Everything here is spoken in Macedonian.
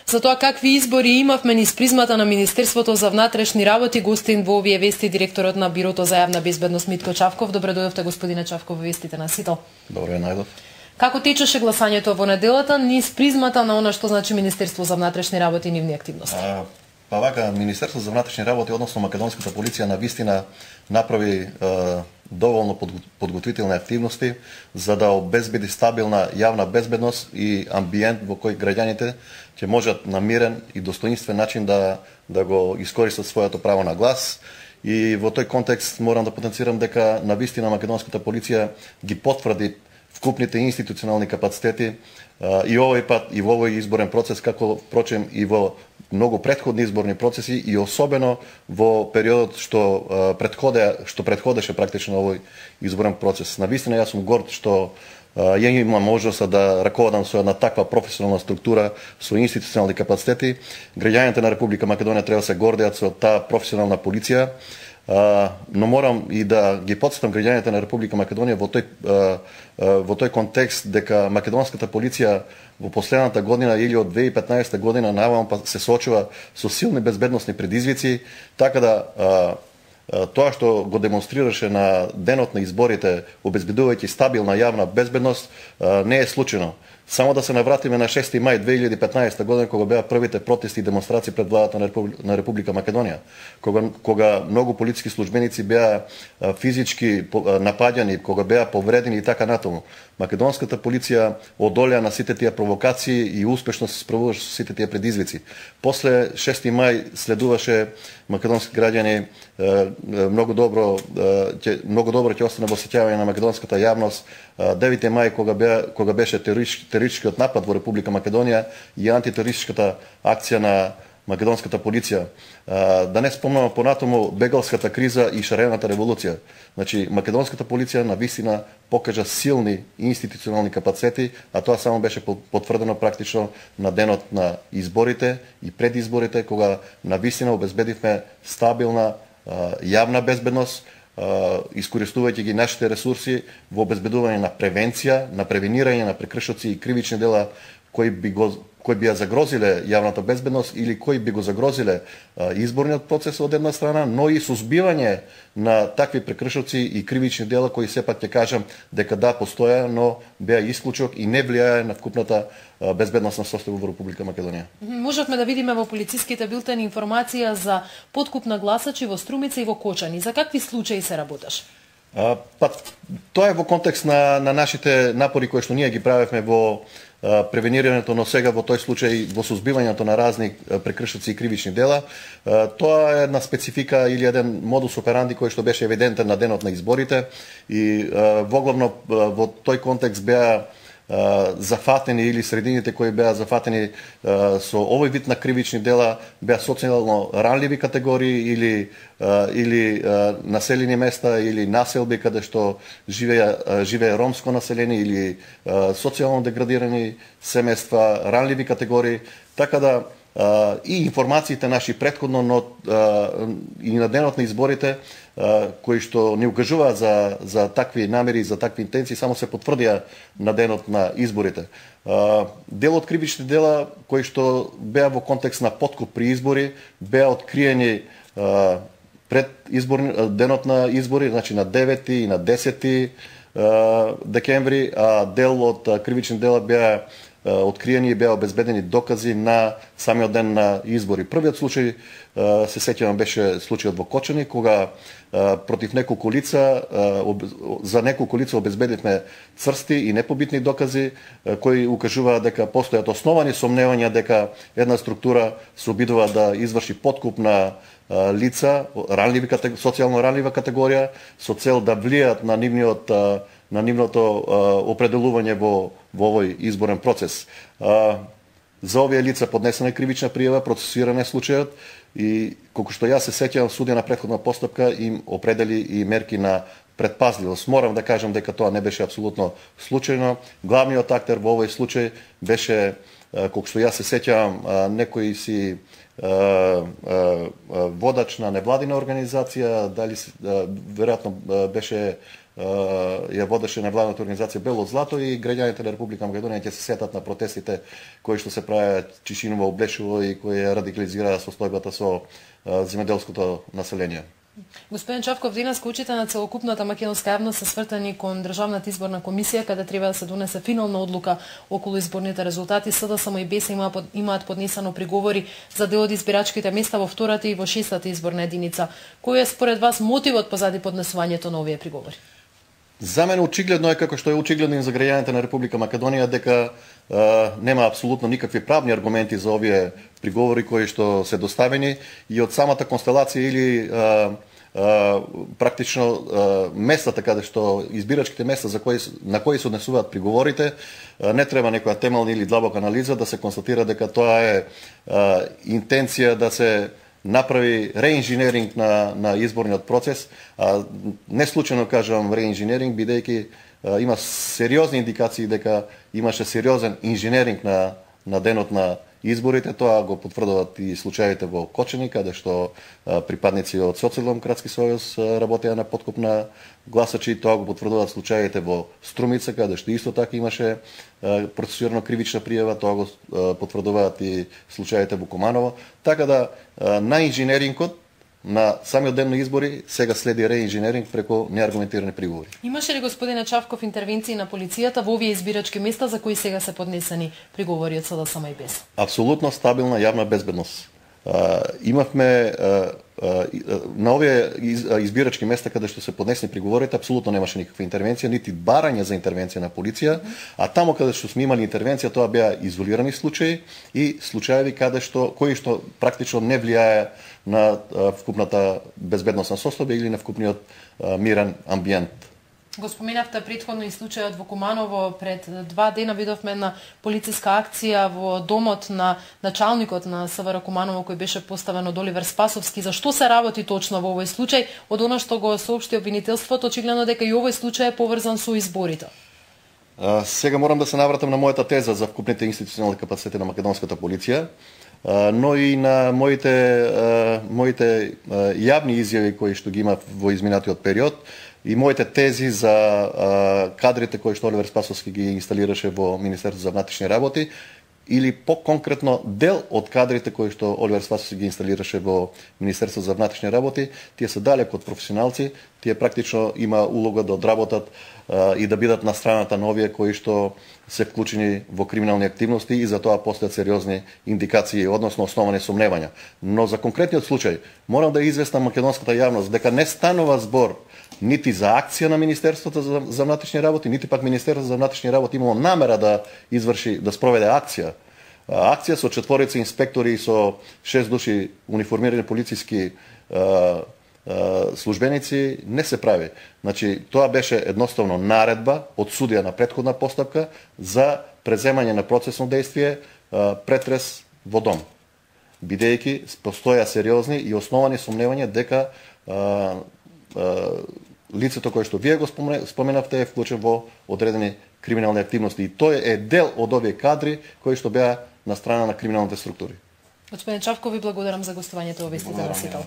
За тоа какви избори имавме низ призмата на Министерството за внатрешни работи, гостин во овие вести директорот на Бирото за јавна безбедност Митко Чавков. Добре дојдовте, господине Чавков, во вестите на Сител. Добре најдов. Како течеше гласањето во неделата низ призмата на она што значи Министерство за внатрешни работи и нивни активности? Па вака, Министерство за внатрешни работи, односно македонската полиција, навистина направи доволно подготвителни активности за да обезбеди стабилна јавна безбедност и амбиент во кој граѓаните ќе можат на мирен и достоинствен начин да го искористат своето право на глас. И во тој контекст морам да потенцирам дека навистина македонската полиција ги потврди вкупните институционални капацитети и овој пат и во овој изборен процес, како впрочем и во многу претходни изборни процеси и особено во периодот што претходеше практично овој изборен процес. Навистина јас сум горд што ја имам можноста да раководам со една таква професионална структура со институционални капацитети. Граѓаните на Република Македонија треба да се гордеат со таа професионална полиција. Но морам и да ги потсетам граѓаните на Република Македонија во тој контекст дека македонската полиција во последната година или од 2015 година наваму се соочува со силни безбедносни предизвици, така да тоа што го демонстрираше на денот на изборите, обезбедувајќи стабилна јавна безбедност, не е случајно. Само да се навратиме на 6 мај 2015 година, кога беа првите протести и демонстрации пред владата на Република Македонија, кога многу полициски службеници беа физички напаѓани, кога беа повредени и така натаму. Македонската полиција одолеа на сите тие провокации и успешно се справуваше со сите тие предизвици. После 6 мај следуваше македонски граѓани многу добро ќе остане во сеќавање на македонската јавност 9 мај кога беше терористичкиот напад во Република Македонија и антитерористичката акција на македонската полиција. Да не спомнувам понатаму бегалската криза и шарената револуција. Значи, македонската полиција навистина покажа силни институционални капацитети, а тоа само беше потврдено практично на денот на изборите и пред изборите, кога навистина обезбедивме стабилна јавна безбедност, искористувајќи ги нашите ресурси во обезбедување на превенција, на превенирање на прекршоци и кривични дела кои би ја загрозиле јавната безбедност или кои би го загрозиле изборниот процес од една страна, но и сузбивање на такви прекршоци и кривични дела кои сепак ќе кажам дека да постоја, но беа исклучок и не влијае на вкупната безбедносна состојба во Република Македонија. Можевме да видиме во полициските билтени информација за подкуп на гласачи во Струмица и во Кочани. За какви случаи се работеше? Па тоа е во контекст на нашите напори кои што ние ги правевме во превенирањето, но сега во тој случај во сузбивањето на разни прекршоци и кривични дела. Тоа е една специфика или еден модус операнди кој што беше евидентен на денот на изборите и воглавно во тој контекст беа зафатени или средините кои беа зафатени со овој вид на кривични дела беа социјално ранливи категории или населени места или населби каде што живее ромско население или социјално деградирани семејства, ранливи категории, така да и информациите наши претходно, но и на денот на изборите кои што не укажуваат за такви намери, за такви интенции, само се потврдија на денот на изборите. Дел од кривични дела кои што беа во контекст на подкуп при избори, беа откриени пред денот на избори, значи на 9 и на 10 декември, а дел од кривични дела беа откриени и беа обезбедени докази на самиот ден на избори. Првиот случај, се сеќавам, беше случајот во Кочани, кога против неколку лица, за неколку лица обезбедивме црсти и непобитни докази кои укажуваат дека постојат основани сомневања дека една структура се обидува да изврши подкуп на лица, социјално ранлива категорија, со цел да влијат на нивното определување во овој изборен процес. За овие лица поднесена е кривична пријава, процесиран е случајот и колку што јас се сеќавам, судија на претходна постапка им определи и мерки на предпазливост. Морам да кажам дека тоа не беше апсолутно случајно. Главниот актер во овој случај беше, колку што јас се сеќавам, некој си водач на невладина организација, дали веројатно беше ја водеше невладната организација Бело злато и граѓаните на Република Македонија ќе се сетат на протестите кои што се правеа Чишиново, Облешово и кои ја радикализираа состојбата со земјоделското население. Господин Чавков, денес учите на целокупната македонска јавност се свртани кон Државната изборна комисија, каде треба да се донесе финална одлука околу изборните резултати. СДСМ и БЕС имаат поднесено приговори за дел од избирачките места во втората и во шестата изборна единица. Кој е според вас мотивот позади поднесувањето на овие приговори? За мене очигледно е, како што е очигледно и за граѓаните на Република Македонија, дека нема апсолутно никакви правни аргументи за овие приговори кои што се доставени и од самата констелација или практично местата каде што избирачките места на кои се однесуваат приговорите, не треба некоја темелна или длабока анализа да се констатира дека тоа е интенција да се направи реинженеринг на изборниот процес. Не случајно кажувам реинженеринг, бидејќи има сериозни индикации дека имаше сериозен инженеринг на денот на изборите. Тоа го потврдуваат и случаите во Кочани, каде што припадници од Социјалдемократски сојуз работеа на подкуп на гласачи. Тоа го потврдуваат случаите во Струмица, каде што исто така имаше процесуирано кривична пријава. Тоа го потврдуваат и случаите во Куманово. Така да на инженерингот на самиот ден на избори сега следи реинженеринг преку неаргументирани приговори. Имаше ли, господине Чавков, интервенции на полицијата во овие избирачки места за кои сега се поднесени приговори од СДСМ и БЕС? Апсолутно стабилна јавна безбедност. Имавме на овие избирачки места каде што се поднесени приговорите, апсолутно немаше никаква интервенција, нити барање за интервенција на полиција, а таму каде што сме имали интервенција, тоа беа изолирани случаи и случаеви кои што практично не влијае на вкупната безбедносна состојба или на вкупниот мирен амбиент. Го споменавте претходно и случајот во Куманово. Пред 2 дена видовме една полициска акција во домот на началникот на СВР Куманово, кој беше поставен од Оливер Спасовски. За што се работи точно во овој случај? Од она што го соопшти обвинителството, очигледно дека и овој случај е поврзан со изборите. Сега морам да се навратам на мојата теза за вкупните институционални капацитети на македонската полиција, но и на моите јавни изјави кои што ги имав во изминатиот период и моите тези за кадрите кои што Оливер Спасовски ги инсталираше во Министерството за внатрешни работи, или по-конкретно дел од кадрите кои што Оливер Спасовски ги инсталираше во Министерството за внатрешни работи, тие се далеку од професионалци, тие практично има улога да одработат и да бидат на страната на овие кои што се вклучени во криминални активности и за тоа постојат сериозни индикации, односно основани сомневања. Но за конкретниот случај морам да известам македонската јавност дека не станува збор нити за акција на Министерството за внатрешни работи, нити пак Министерството за внатрешни работи имало намера да спроведе акција. Акција со 4 инспектори и со 6 души униформирани полициски службеници не се прави. Значи, тоа беше едноставно наредба од судија на претходна постапка за преземање на процесно действие, претрес во дом. Бидејќи постоја сериозни и основани сомневања дека лицето кое што вие го споменавте е вклучен во одредени криминални активности и тој е дел од овие кадри кои што беа на страна на криминалните структури. Господин Чавков, ви благодарам за гостувањето во Вестите на Сител.